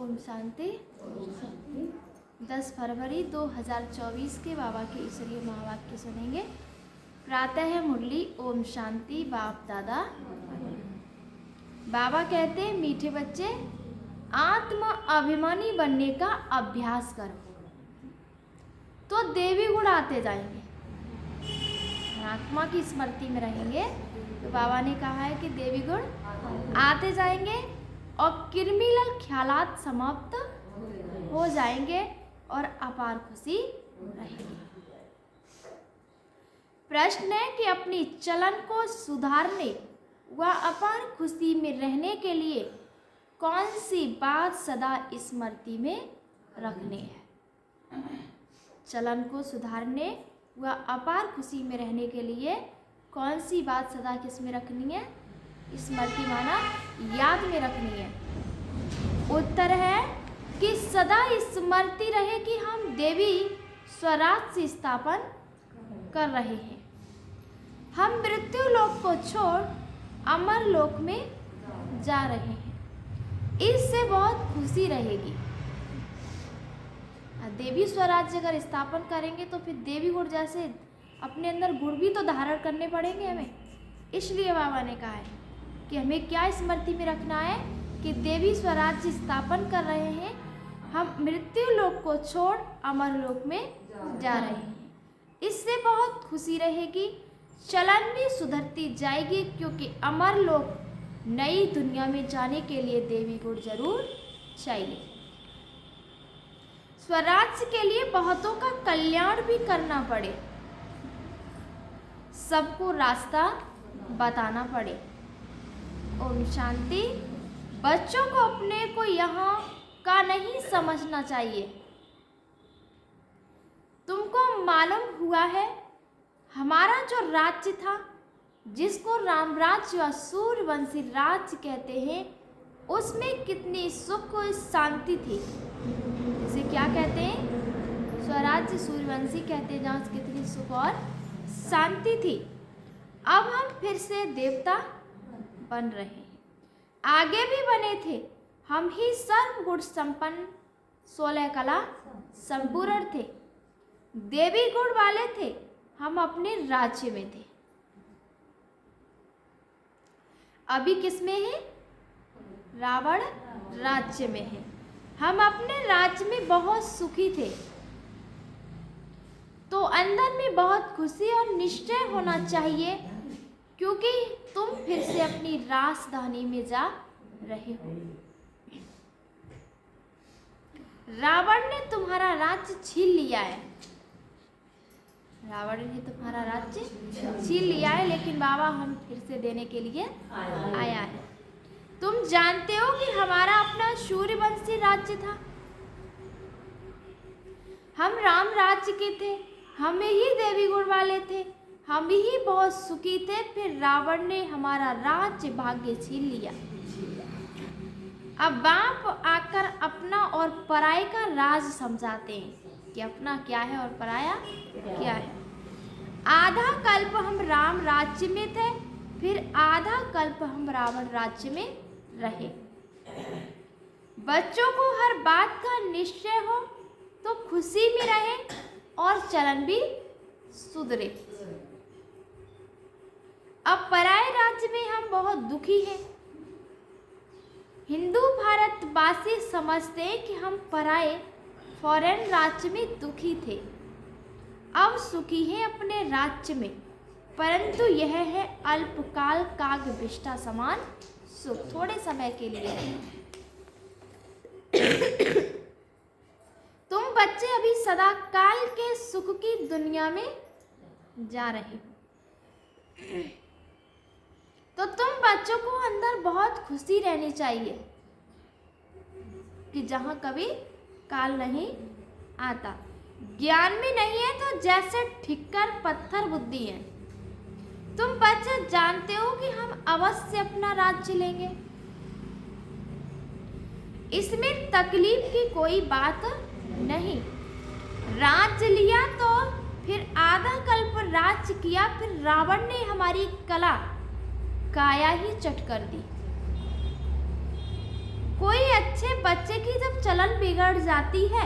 ओम शांति। 10 फरवरी 2024 के बाबा के ईश्वरीय महावाक्य सुनेंगे। प्रातः मुरली ओम शांति। बाप दादा बाबा कहते हैं, मीठे बच्चे आत्म अभिमानी बनने का अभ्यास करो तो देवी गुण आते जाएंगे। आत्मा की स्मृति में रहेंगे तो बाबा ने कहा है कि देवी गुण आते जाएंगे और किरमिलल ख्यालात समाप्त हो जाएंगे और अपार खुशी रहेगी। प्रश्न है कि अपनी चलन को सुधारने व अपार खुशी में रहने के लिए कौन सी बात सदा स्मृति में रखनी है। चलन को सुधारने व अपार खुशी में रहने के लिए कौन सी बात सदा किस में रखनी है? स्मृति माना याद में रखनी है। उत्तर है कि सदा स्मृति रहे कि हम देवी स्वराज से स्थापन कर रहे हैं। हम मृत्यु लोक को छोड़ अमर लोक में जा रहे हैं। इससे बहुत खुशी रहेगी। देवी स्वराज्य अगर स्थापन करेंगे तो फिर देवी गुण जैसे अपने अंदर गुण भी तो धारण करने पड़ेंगे हमें। इसलिए बाबा ने कहा है कि हमें क्या स्मृति में रखना है कि देवी स्वराज्य स्थापन कर रहे हैं। हम मृत्यु लोक को छोड़ अमर लोक में जा रहे हैं। इससे बहुत खुशी रहेगी। चलन भी सुधरती जाएगी क्योंकि अमर लोक नई दुनिया में जाने के लिए देवी गुण जरूर चाहिए। स्वराज्य के लिए बहुतों का कल्याण भी करना पड़े, सबको रास्ता बताना पड़े। ओम शांति। बच्चों को अपने को यहाँ का नहीं समझना चाहिए। तुमको मालूम हुआ है हमारा जो राज्य था, जिसको राम राज्य या सूर्यवंशी राज्य कहते हैं, उसमें कितनी सुख और शांति थी। इसे क्या कहते हैं? स्वराज्य सूर्यवंशी कहते हैं, जहाँ कितनी सुख और शांति थी। अब हम फिर से देवता बन रहे हैं। आगे भी बने थे। हम ही सर्वगुण संपन्न 16 कला संपूर्ण थे। देवी गुण वाले थे। हम अपने राज्य में थे। अभी किस में है? रावण राज्य में है। हम अपने राज्य में बहुत सुखी थे। तो अंदर में बहुत खुशी और निश्चय होना चाहिए क्योंकि तुम फिर से अपनी राजधानी में जा रहे हो। रावण ने तुम्हारा राज्य छीन लिया है। रावण ने तुम्हारा राज्य छीन लिया है, लेकिन बाबा हम फिर से देने के लिए आया है। तुम जानते हो कि हमारा अपना सूर्यवंशी राज्य था। हम राम राज्य के थे। हम ही देवी गुण वाले थे। हम ही बहुत सुखी थे। फिर रावण ने हमारा राज्य भाग्य छीन लिया। अब बाप आकर अपना और पराये का राज समझाते हैं कि अपना क्या है और पराया क्या है। आधा कल्प हम राम राज्य में थे, फिर आधा कल्प हम रावण राज्य में रहे। बच्चों को हर बात का निश्चय हो तो खुशी में रहे और चलन भी सुधरे। अब पराये राज्य में हम बहुत दुखी हैं। हिंदू भारतवासी समझते हैं कि हम पराये फॉरेन राज्य में दुखी थे। अब सुखी हैं अपने राज्य में, परंतु यह है अल्पकाल काग विष्टा समान सुख, थोड़े समय के लिए। तुम बच्चे अभी सदा काल के सुख की दुनिया में जा रहे हो। तो तुम बच्चों को अंदर बहुत खुशी रहनी चाहिए कि जहाँ कभी काल नहीं आता। ज्ञान में नहीं है तो जैसे ठिक्कर पत्थर बुद्धि है। तुम बच्चे जानते हो कि हम अवश्य अपना राज्य लेंगे। इसमें तकलीफ की कोई बात नहीं। राज्य लिया तो फिर आधा कल्प राज्य किया, फिर रावण ने हमारी कला काया ही चट कर दी। कोई अच्छे बच्चे की जब चलन बिगड़ जाती है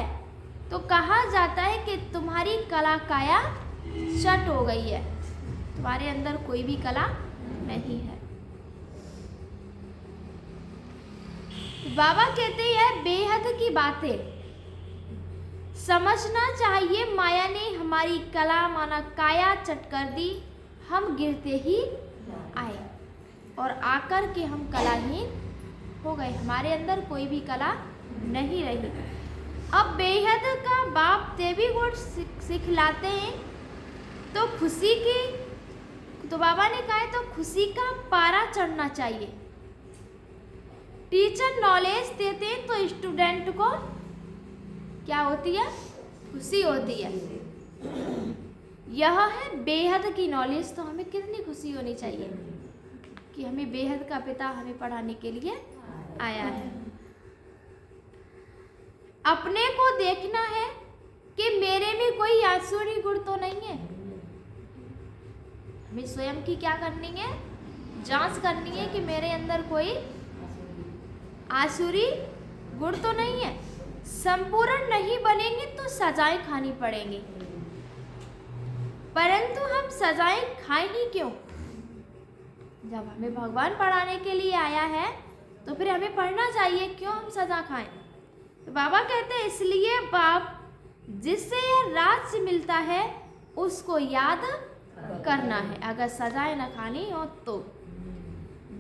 तो कहा जाता है कि तुम्हारी कला काया चट हो गई है, तुम्हारे अंदर कोई भी कला नहीं है। बाबा कहते हैं बेहद की बातें समझना चाहिए, माया ने हमारी कला माना काया चट कर दी, हम गिरते ही आए और आकर के हम कलाहीन हो गए, हमारे अंदर कोई भी कला नहीं रही। अब बेहद का बाप देवी गुण सिखलाते हैं तो खुशी की, तो बाबा ने कहा है तो खुशी का पारा चढ़ना चाहिए। टीचर नॉलेज देते हैं तो स्टूडेंट को क्या होती है, खुशी होती है। यह है बेहद की नॉलेज, तो हमें कितनी खुशी होनी चाहिए कि हमें बेहद का पिता हमें पढ़ाने के लिए आया है। अपने को देखना है कि मेरे में कोई आसुरी गुण तो नहीं है। हमें स्वयं की क्या करनी है, जांच करनी है कि मेरे अंदर कोई आसुरी गुण तो नहीं है। संपूर्ण नहीं बनेंगे तो सजाएं खानी पड़ेंगी, परंतु हम सजाएं खाएं ही क्यों? जब हमें भगवान पढ़ाने के लिए आया है तो फिर हमें पढ़ना चाहिए, क्यों हम सजा खाएं? तो बाबा कहते हैं इसलिए बाप जिससे यह राज्य मिलता है उसको याद करना है, अगर सजाएं न खानी हो तो।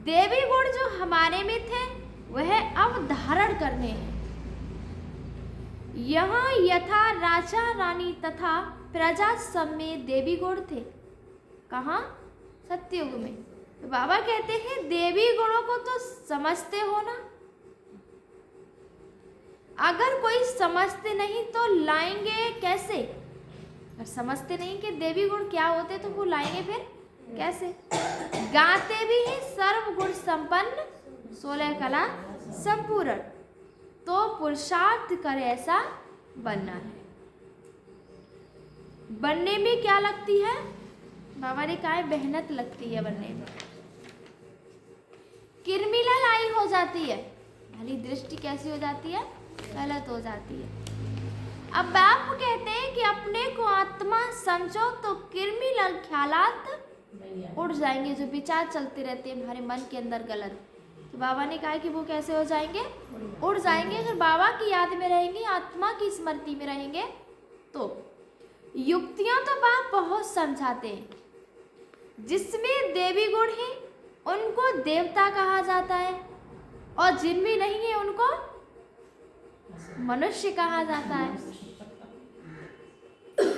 देवी गुण जो हमारे में थे वह अब धारण करने हैं। यहाँ यथा राजा रानी तथा प्रजा सब में देवी गुण थे। कहाँ? सत्ययुग में। तो बाबा कहते हैं देवी गुणों को तो समझते हो ना, अगर कोई समझते नहीं तो लाएंगे कैसे? अगर समझते नहीं कि देवी गुण क्या होते तो वो लाएंगे फिर कैसे? गाते भी हैं सर्व गुण संपन्न 16 कला संपूर्ण, तो पुरुषार्थ करे ऐसा बनना है। बनने में क्या लगती है? बाबा ने कहा है मेहनत लगती है बनने में। किरमिला लाई हो जाती है, भली दृष्टि कैसी हो जाती है? गलत हो जाती है। अब बाप कहते हैं कि अपने को आत्मा समझो तो किरमिलल ख्यालात उड़ जाएंगे, जो विचार चलते रहते हैं हमारे मन के अंदर गलत। तो बाबा ने कहा कि वो कैसे हो जाएंगे? उड़ जाएंगे। अगर बाबा की याद में रहेंगे, आत्मा की स्मृति में रहेंगे तो। युक्तियां तो बाप बहुत समझाते हैं, जिसमें देवी गुण है उनको देवता कहा जाता है और जिनमें नहीं है उनको मनुष्य कहा जाता है।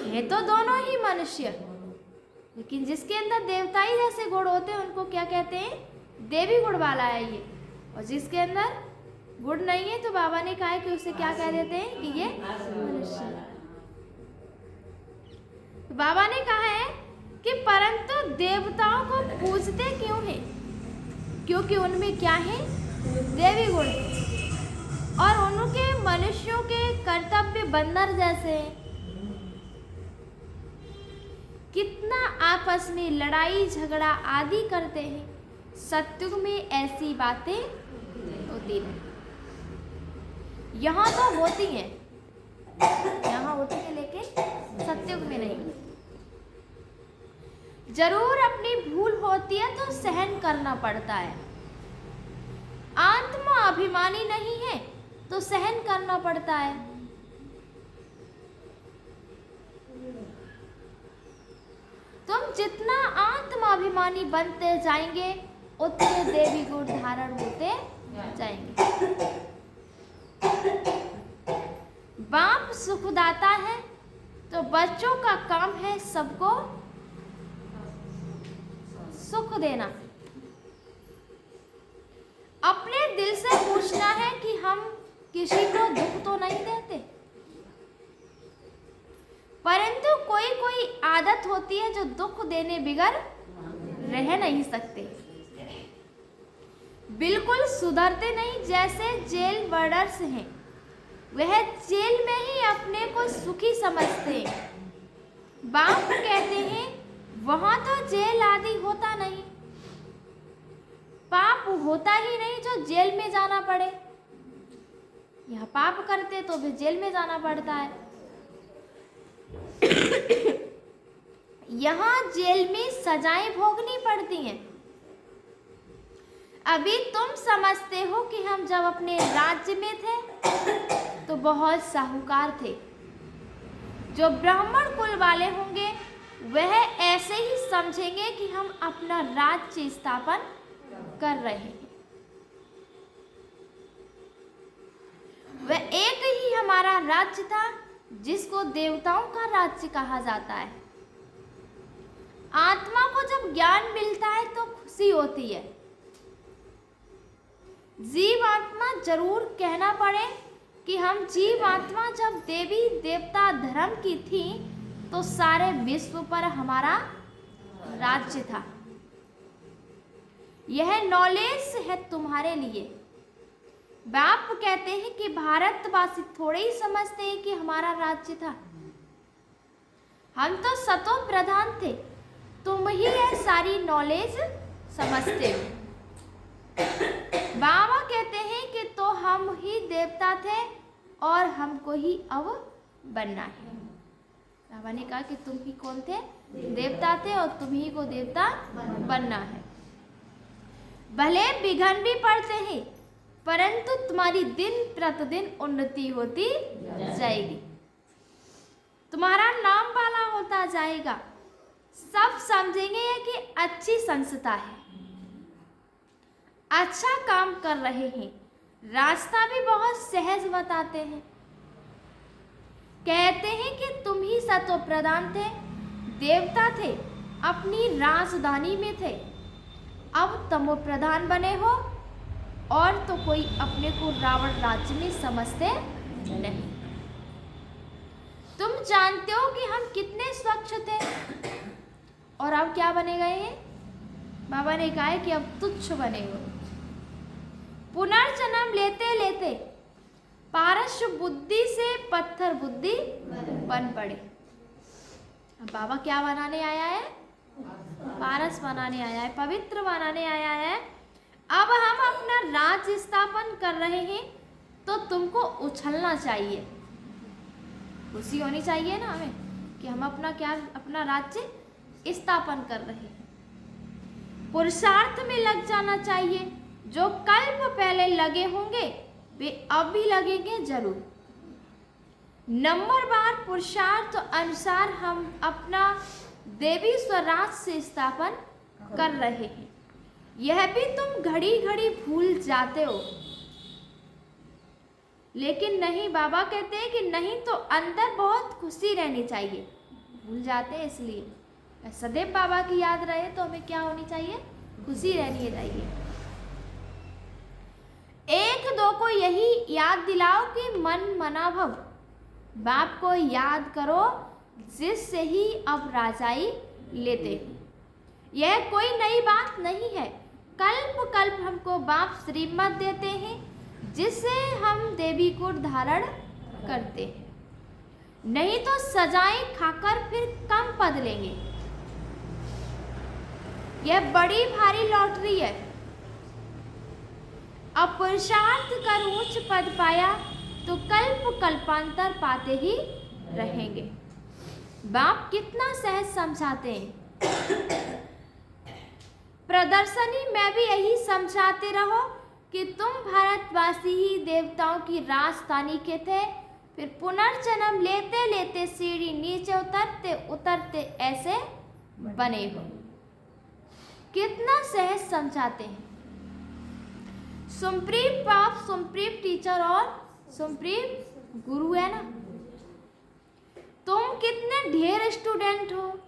ये तो दोनों ही मनुष्य, लेकिन जिसके अंदर देवताई जैसे गुण होते हैं उनको क्या कहते हैं? देवी गुण वाला है ये। और जिसके अंदर गुण नहीं है तो बाबा ने कहा है कि उसे क्या कह देते हैं कि ये मनुष्य। तो बाबा ने कहा है कि परंतु देवताओं को पूजते क्यों हैं? क्योंकि उनमें क्या है? देवी गुण है, और उनके मनुष्यों के कर्तव्य बंदर जैसे हैं। कितना आपस में लड़ाई झगड़ा आदि करते हैं, सत्युग में ऐसी बातें होती नहीं। यहाँ तो होती हैं, यहाँ होती है लेकिन सत्युग में नहीं। जरूर अपनी भूल होती है तो सहन करना पड़ता है। आत्मा अभिमानी नहीं है तो सहन करना पड़ता है। तुम जितना आत्माभिमानी बनते जाएंगे उतने देवी गुण धारण होते जाएंगे। बाप सुखदाता है तो बच्चों का काम है सबको सुख देना। अपने दिल से पूछना है कि हम किसी को दुख तो नहीं देते, परंतु कोई कोई आदत होती है जो दुख देने बिगर रह नहीं सकते, बिल्कुल सुधरते नहीं। जैसे जेल वार्डर्स हैं, वह जेल में ही अपने को सुखी समझते हैं। बाप कहते हैं वहां तो जेल आदि होता नहीं, पाप होता ही नहीं जो जेल में जाना पड़े। यहाँ पाप करते तो भी जेल में जाना पड़ता है। यहाँ जेल में सजाएं भोगनी पड़ती हैं। अभी तुम समझते हो कि हम जब अपने राज्य में थे तो बहुत साहूकार थे। जो ब्राह्मण कुल वाले होंगे वह ऐसे ही समझेंगे कि हम अपना राज्य स्थापन कर रहे हैं। वह एक ही हमारा राज्य था जिसको देवताओं का राज्य कहा जाता है। आत्मा को जब ज्ञान मिलता है तो खुशी होती है। जीव आत्मा जरूर कहना पड़े कि हम जीव आत्मा जब देवी देवता धर्म की थी तो सारे विश्व पर हमारा राज्य था। यह नॉलेज है तुम्हारे लिए। बाप कहते हैं कि भारतवासी थोड़े ही समझते हैं कि हमारा राज्य था। हम तो सतो प्रधान थे, तुम ही यह सारी नॉलेज समझते हो। बाबा कहते हैं कि तो हम ही देवता थे और हमको ही अब बनना है। बाबा ने कहा कि तुम ही कौन थे? देवता थे और तुम ही को देवता बनना है। भले विघ्न भी पड़ते हैं परंतु तुम्हारी दिन प्रतिदिन उन्नति होती जाएगी। तुम्हारा नाम वाला होता जाएगा। सब समझेंगे ये कि अच्छी संस्था है, अच्छा काम कर रहे हैं। रास्ता भी बहुत सहज बताते हैं। कहते हैं कि तुम ही सतो प्रधान थे, देवता थे, अपनी राजधानी में थे। अब तमो प्रधान बने हो और तो कोई अपने को रावण राज्य में समझते नहीं। तुम जानते हो कि हम कितने स्वच्छ थे और अब क्या बने गए हैं? बाबा ने कहा है कि अब तुच्छ बने हो। पुनर्जन्म लेते लेते पारस बुद्धि से पत्थर बुद्धि बन पड़े। अब बाबा क्या बनाने आया है? पारस बनाने आया है, पवित्र बनाने आया है। अब हम अपना राज्य स्थापन कर रहे हैं तो तुमको उछलना चाहिए, खुशी होनी चाहिए ना हमें कि हम अपना राज्य स्थापन कर रहे हैं। पुरुषार्थ में लग जाना चाहिए। जो कल्प पहले लगे होंगे वे अब भी लगेंगे जरूर। नंबरवार पुरुषार्थ अनुसार हम अपना देवी स्वराज से स्थापन कर रहे हैं। यह भी तुम घड़ी घड़ी भूल जाते हो। लेकिन नहीं, बाबा कहते हैं कि नहीं तो अंदर बहुत खुशी रहनी चाहिए। भूल जाते हैं इसलिए सदैव बाबा की याद रहे तो हमें क्या होनी चाहिए? खुशी रहनी चाहिए। एक दो को यही याद दिलाओ कि मन मना भव। बाप को याद करो जिससे ही अब राजाई लेते हैं। यह कोई नई बात नहीं है। कल्प कल्प हमको बाप श्रीमत देते हैं जिससे हम देवी को धारण करते हैं। नहीं तो सजाएं खाकर फिर कम पद लेंगे। यह बड़ी भारी लॉटरी है। अब पुरुषार्थ कर उच्च पद पाया तो कल्प कल्पांतर पाते ही रहेंगे। बाप कितना सहज समझाते हैं। प्रदर्शनी में भी यही समझाते रहो कि तुम भारतवासी ही देवताओं की राजधानी के थे। फिर पुनर्जन्म लेते लेते सीढ़ी नीचे उतरते उतरते ऐसे बने हो। कितना सहज समझाते हैं। सुप्रीम बाप, सुप्रीम टीचर और सुप्रीम गुरु है ना। तुम कितने ढेर स्टूडेंट हो,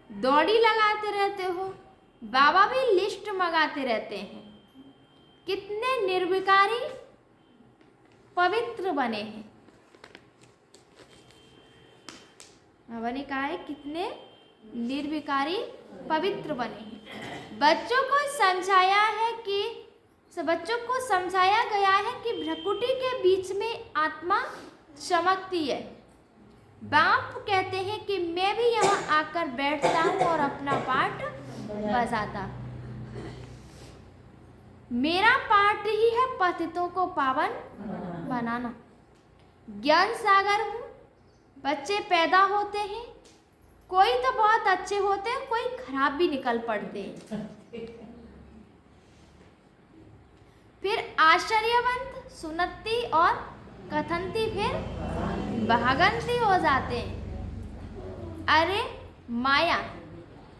दौड़ी लगाते रहते हो। बाबा भी लिस्ट मंगाते रहते हैं। कितने निर्विकारी पवित्र बने हैं। बाबा ने कहा है कितने निर्विकारी पवित्र बने हैं। बच्चों को समझाया गया है कि भ्रकुटी के बीच में आत्मा चमकती है। बाप कहते हैं कि मैं भी यहाँ आकर बैठता हूँ और अपना पाठ बजाता। मेरा पाठ ही है पतितों को पावन बनाना। ज्ञान सागर हूँ, बच्चे पैदा होते हैं, कोई तो बहुत अच्छे होते हैं, कोई खराब भी निकल पड़ते हैं। फिर आश्चर्यवंत, सुनती और कथनती, फिर भागंती हो जाते हैं। अरे माया,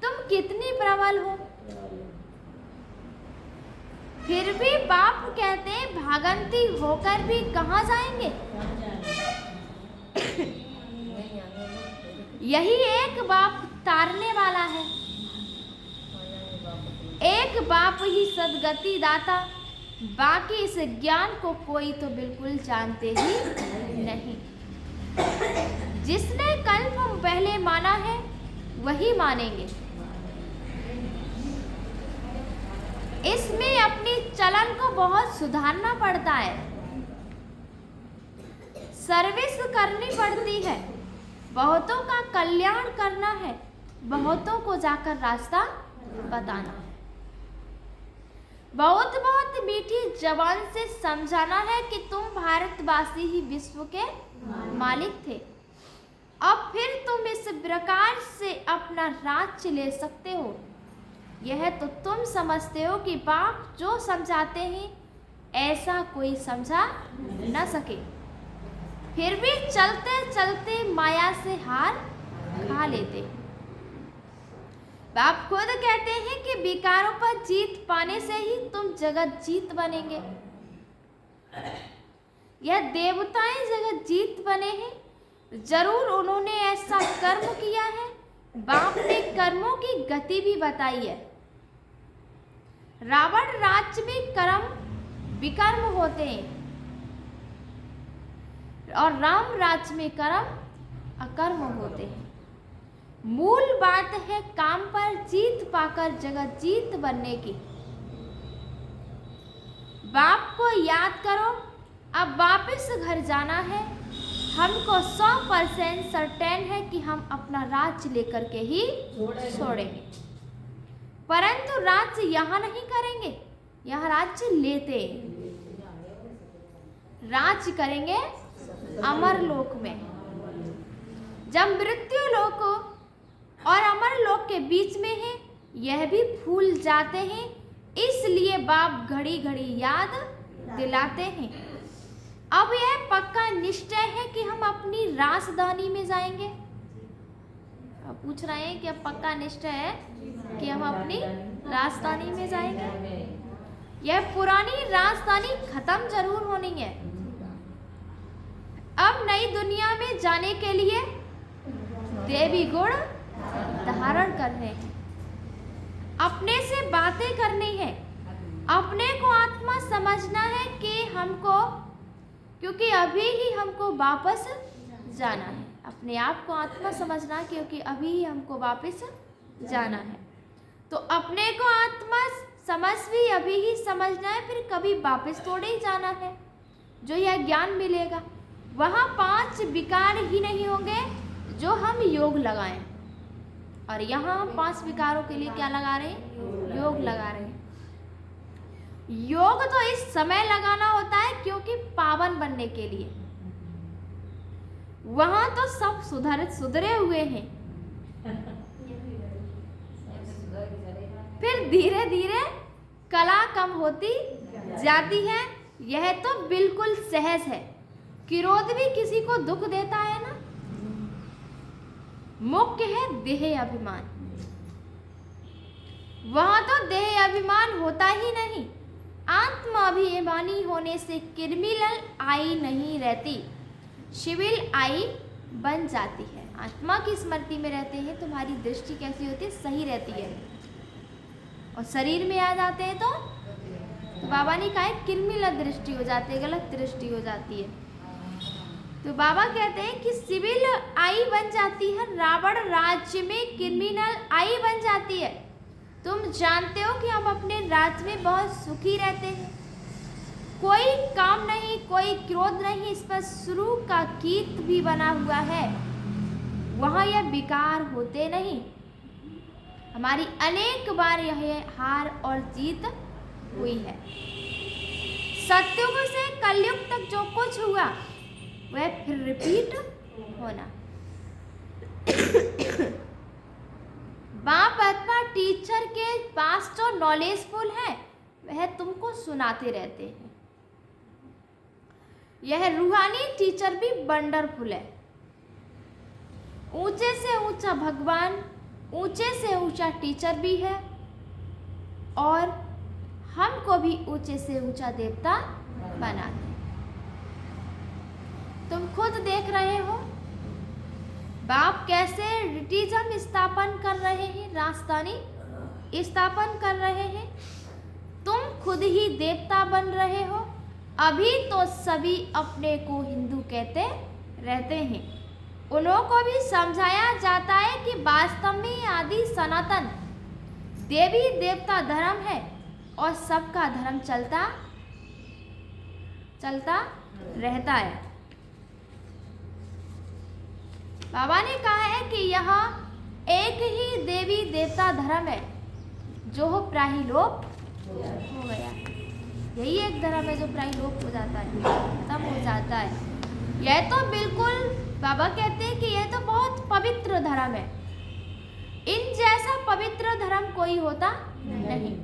तुम कितनी प्रबल हो। फिर भी बाप कहते हैं भागंती होकर भी कहाँ जाएंगे। यही एक बाप तारने वाला है। एक बाप ही सदगति दाता, बाकी इस ज्ञान को कोई तो बिल्कुल जानते ही नहीं। जिसने कल्प पहले माना है वही मानेंगे। इसमें अपनी चलन को बहुत सुधारना पड़ता है, सर्विस करनी पड़ती है, बहुतों का कल्याण करना है, बहुतों को जाकर रास्ता बताना है। बहुत बहुत मीठी जबान से समझाना है कि तुम भारतवासी ही विश्व के मालिक थे। अब फिर तुम इस प्रकार से अपना राज्य ले सकते हो। यह तो तुम समझते हो कि बाप जो समझाते हैं ऐसा कोई समझा न सके। फिर भी चलते चलते माया से हार खा लेते। बाप खुद कहते हैं कि विकारों पर जीत पाने से ही तुम जगत जीत बनेंगे। यह देवताएं जगत जीत बने हैं, जरूर उन्होंने ऐसा कर्म किया है। बाप ने कर्मों की गति भी बताई है। रावण राज्य में कर्म विकर्म होते हैं और राम राज्य में कर्म अकर्म होते हैं। मूल बात है काम पर जीत पाकर जगत जीत बनने की। बाप को याद करो, अब वापस घर जाना है। हमको 100% सर्टेन है कि हम अपना राज्य लेकर के ही छोड़ेंगे, परंतु राज्य यहाँ नहीं करेंगे, यहाँ राज्य लेते राज्य करेंगे अमर लोक में। जब मृत्यु लोक और अमर लोक के बीच में है, यह भी भूल जाते हैं, इसलिए बाप घड़ी घड़ी याद दिलाते हैं। अब यह पक्का निश्चय है कि हम अपनी राजधानी में जाएंगे। अब पूछ रहे हैं कि अब पक्का निश्चय है कि हम अपनी राजधानी में जाएंगे। यह पुरानी राजधानी खत्म जरूर होनी है। अब नई दुनिया में जाने के लिए देवी गुण धारण करने हैं, अपने से बातें करनी है, अपने को आत्मा समझना है कि हमको, क्योंकि अभी ही हमको वापस जाना है। अपने आप को आत्मा समझना, क्योंकि अभी ही हमको वापस जाना है। तो अपने को आत्मा समझ भी अभी ही समझना है, फिर कभी वापस थोड़े ही जाना है। जो यह ज्ञान मिलेगा वहाँ 5 विकार ही नहीं होंगे जो हम योग लगाएं। और यहाँ हम 5 विकारों के लिए क्या लगा रहे हैं? योग लगा रहे हैं। योग तो इस समय लगाना होता है क्योंकि पावन बनने के लिए। वहां तो सब सुधरे हुए हैं, फिर धीरे धीरे कला कम होती जाती है। यह तो बिल्कुल सहज है। क्रोध भी किसी को दुख देता है ना। मुख्य है देह अभिमान। वहां तो देह अभिमान होता ही नहीं। आत्माभिमानी होने से किरमिलल आई नहीं रहती, शिविल आई बन जाती है। आत्मा की स्मृति में रहते हैं, तुम्हारी दृष्टि कैसी होती है? सही रहती है। और शरीर में आ जाते हैं तो बाबा ने कहा किरमिलल दृष्टि हो जाती है, गलत दृष्टि हो जाती है। तो बाबा कहते हैं कि सिविल आई बन जाती है, रावण राज्य में क्रिमिनल आई बन जाती है। तुम जानते हो कि हम अपने राज्य में बहुत सुखी रहते हैं, कोई काम नहीं, कोई क्रोध नहीं, इस पर शुरू का गीत भी बना हुआ है। वहाँ यह विकार होते नहीं। हमारी अनेक बार यह हार और जीत हुई है। सतयुग से कलयुग तक जो कुछ हुआ वह फिर रिपीट होना। बाप अथवा टीचर के पास जो नॉलेजफुल है वह तुमको सुनाते रहते हैं। यह रूहानी टीचर भी वंडरफुल है। ऊंचे से ऊंचा भगवान, ऊंचे से ऊंचा टीचर भी है और हमको भी ऊंचे से ऊंचा देवता बना दे। तुम खुद देख रहे हो बाप कैसे रिटिज्म स्थापन कर रहे हैं, राजधानी स्थापन कर रहे हैं। तुम खुद ही देवता बन रहे हो। अभी तो सभी अपने को हिंदू कहते रहते हैं। उन्हों को भी समझाया जाता है कि वास्तव में आदि सनातन देवी देवता धर्म है और सबका धर्म चलता रहता है। बाबा ने कहा है कि यह एक ही देवी देवता धर्म है जो प्राहिलोप हो गया है। यही एक धर्म है जो प्राहिलोप हो जाता है, खत्म हो जाता है। यह तो बिल्कुल बाबा कहते हैं कि यह तो बहुत पवित्र धर्म है। इन जैसा पवित्र धर्म कोई होता नहीं।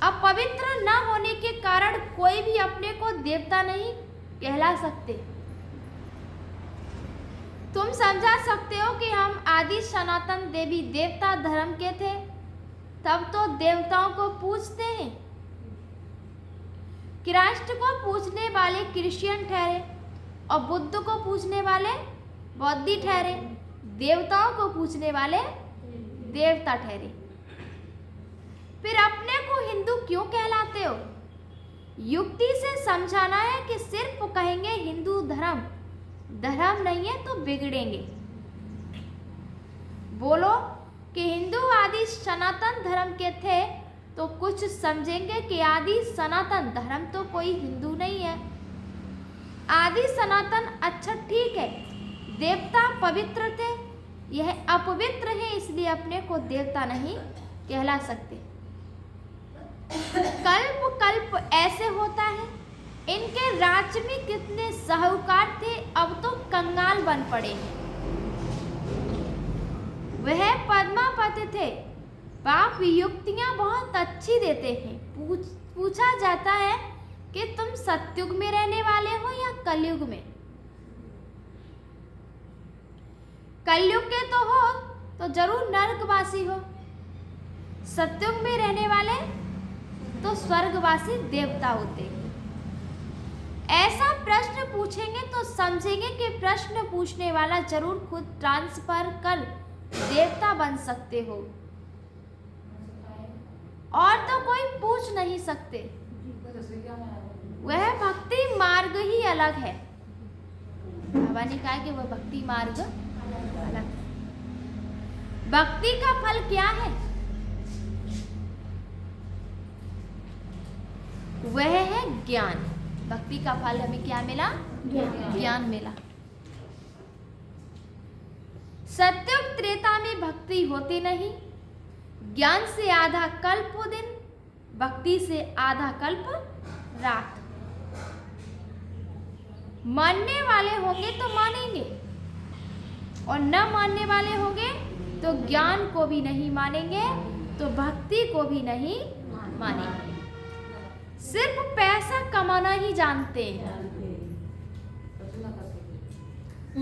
अब पवित्र न होने के कारण कोई भी अपने को देवता नहीं कहला सकते। तुम समझा सकते हो कि हम आदि सनातन देवी देवता धर्म के थे, तब तो देवताओं को पूजते हैं। कृष्ण को पूजने वाले क्रिश्चियन ठहरे और बुद्ध को पूजने वाले बौद्धी ठहरे, देवताओं को पूजने वाले देवता ठहरे। फिर अपने को हिंदू क्यों कहलाते हो? युक्ति से समझाना है कि सिर्फ कहेंगे हिंदू धर्म नहीं है तो बिगड़ेंगे। बोलो कि हिंदू आदि सनातन धर्म के थे तो कुछ समझेंगे कि आदि सनातन धर्म तो कोई हिंदू नहीं है। आदि सनातन अच्छा ठीक है, देवता पवित्र थे, यह अपवित्र है इसलिए अपने को देवता नहीं कहला सकते। कल्प कल्प ऐसे होता है। इनके राज्य में कितने साहूकार थे, अब तो कंगाल बन पड़े हैं। वह पद्मापति थे। बाप युक्तियां बहुत अच्छी देते हैं। पूछा जाता है कि तुम सतयुग में रहने वाले हो या कलयुग में? कलयुग के तो हो तो जरूर नरकवासी हो, सतयुग में रहने वाले तो स्वर्गवासी देवता होते हैं। ऐसा प्रश्न पूछेंगे तो समझेंगे कि प्रश्न पूछने वाला जरूर खुद ट्रांसफर कर देवता बन सकते हो और तो कोई पूछ नहीं सकते। वह भक्ति मार्ग ही अलग है। बाबा ने कहा कि वह भक्ति मार्ग अलग है। भक्ति का फल क्या है? वह है ज्ञान। भक्ति का फल हमें क्या मिला? ज्ञान मिला। सतयुग त्रेता में भक्ति होती नहीं। ज्ञान से आधा कल्प दिन, भक्ति से आधा कल्प रात। मानने वाले होंगे तो मानेंगे और न मानने वाले होंगे तो ज्ञान को भी नहीं मानेंगे, तो भक्ति को भी नहीं मानेंगे। सिर्फ पैसा कमाना ही जानते हैं।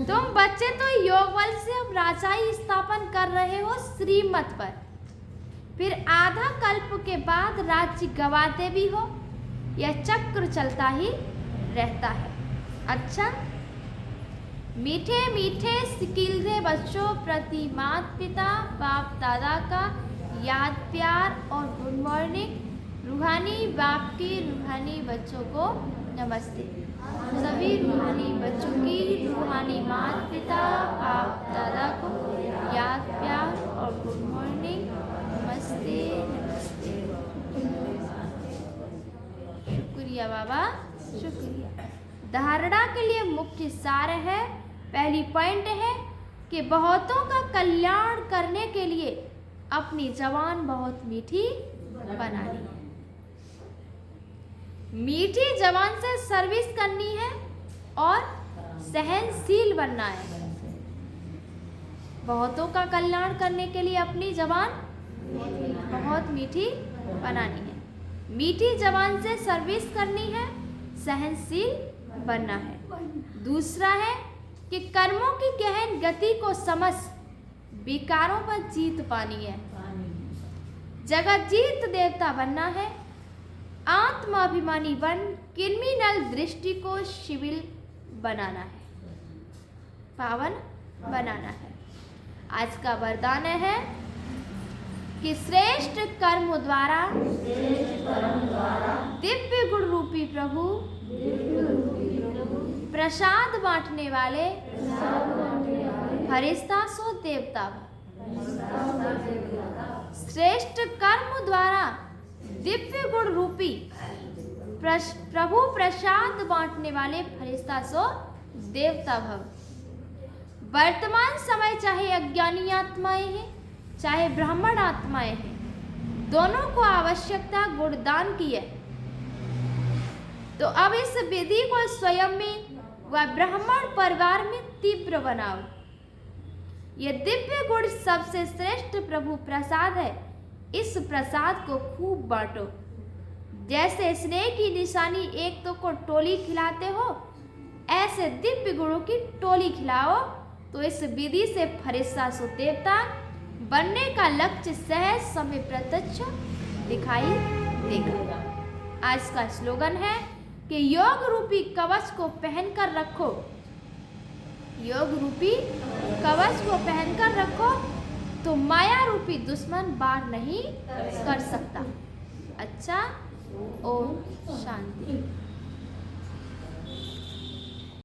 तुम बच्चे तो योग बल से अब राजाई स्थापन कर रहे हो श्रीमत पर, फिर आधा कल्प के बाद राज्य गवाते भी हो। यह चक्र चलता ही रहता है। अच्छा, मीठे मीठे सिकिलते बच्चों प्रति माता पिता बाप दादा का याद प्यार और गुड मॉर्निंग। रूहानी बाप के रूहानी बच्चों को नमस्ते। सभी रूहानी बच्चों की रूहानी माता पिता बाप दादा को याद प्यार और गुड मॉर्निंग, नमस्ते नमस्ते। शुक्रिया बाबा, शुक्रिया। धारणा के लिए मुख्य सार है, पहली पॉइंट है कि बहुतों का कल्याण करने के लिए अपनी जबान बहुत मीठी बनानी है। मीठी जबान से सर्विस करनी है और सहनशील बनना है। बहुतों का कल्याण करने के लिए अपनी जबान बहुत मीठी बनानी है। मीठी जबान से सर्विस करनी है, सहनशील बनना है। दूसरा है कि कर्मों की गहन गति को समझ विकारों पर जीत पानी है। जगत जीत देवता बनना है। आत्माभिमानी बन क्रिमिनल दृष्टि को सिविल बनाना है, पावन बनाना है। आज का वरदान है कि श्रेष्ठ कर्म द्वारा दिव्य गुण रूपी प्रभु प्रसाद बांटने वाले फरिश्ता सो देवता। श्रेष्ठ कर्म द्वारा दिव्य गुण रूपी प्रभु प्रसाद बांटने वाले फरिश्ता सो देवता भव। वर्तमान समय चाहे अज्ञानी आत्माएं हैं चाहे ब्राह्मण आत्माएं हैं, दोनों को आवश्यकता गुणदान की है। तो अब इस विधि को स्वयं में व ब्राह्मण परिवार में तीव्र बनाओ। ये दिव्य गुण सबसे श्रेष्ठ प्रभु प्रसाद है। इस प्रसाद को खूब बांटो। जैसे स्नेह की निशानी एक तो को टोली खिलाते हो, ऐसे दिव्य गुणों की टोली खिलाओ। तो इस विधि से फरिश्ता सो देवता बनने का लक्ष्य सहज समय प्रत्यक्ष दिखाई देगा। आज का स्लोगन है कि योग रूपी कवच को पहनकर रखो। योग रूपी कवच को पहनकर रखो तो माया रूपी दुश्मन वार नहीं कर सकता। अच्छा, ओम शांति।